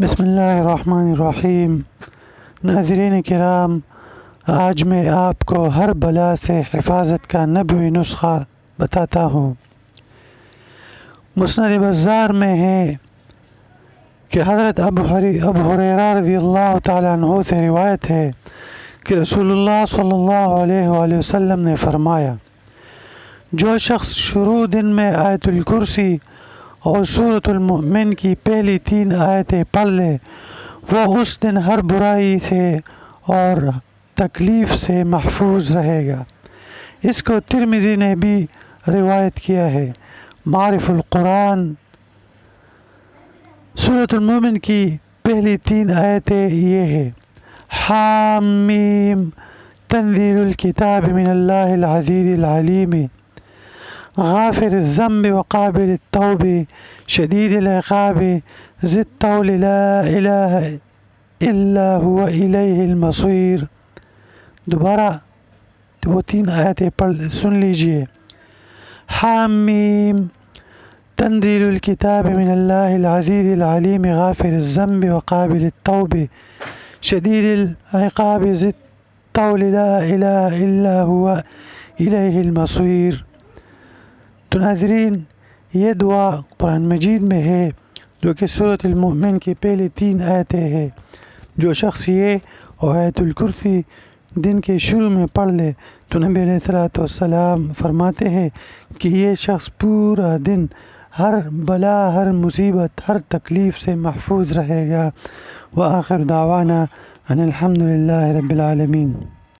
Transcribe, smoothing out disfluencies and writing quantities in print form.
بسم اللہ الرحمن الرحیم۔ ناظرین کرام، آج میں آپ کو ہر بلا سے حفاظت کا نبوی نسخہ بتاتا ہوں۔ مسند بزار میں ہے کہ حضرت ابو ہریرہ رضی اللہ تعالیٰ عنہ سے روایت ہے کہ رسول اللہ صلی اللہ علیہ وآلہ وسلم نے فرمایا، جو شخص شروع دن میں آیت الکرسی اور سورۃ المؤمن کی پہلی 3 آیتیں پڑھ لے، وہ اس دن ہر برائی سے اور تکلیف سے محفوظ رہے گا۔ اس کو ترمذی نے بھی روایت کیا ہے۔ معارف القرآن، سورۃ المؤمن کی پہلی 3 آیتیں یہ ہے: حامیم تنزیل الکتاب من اللہ العزیز العلیم غافر الذنب وقابل التوب شدید العقاب ذی الطول لا الہ الا هو الیہ المصیر۔ دوبارہ وہ 3 آیتیں سن لیجئے۔ حامیم تنزیل الکتاب من اللہ العزیز العلیم غافر الذنب وقابل التوب شدید العقاب ذی الطول لا الہ الا هو الیہ المصیر۔ تو ناظرین، یہ دعا قرآن مجید میں ہے جو کہ سورۃ المؤمن کی پہلی 3 آیتیں ہیں۔ جو شخص یہ اور آیت الکرسی دن کے شروع میں پڑھ لے تو نبی علیہ الصلوۃ والسلام فرماتے ہیں کہ یہ شخص پورا دن ہر بلا، ہر مصیبت، ہر تکلیف سے محفوظ رہے گا۔ وآخر دعوانا ان الحمد للہ رب العالمین۔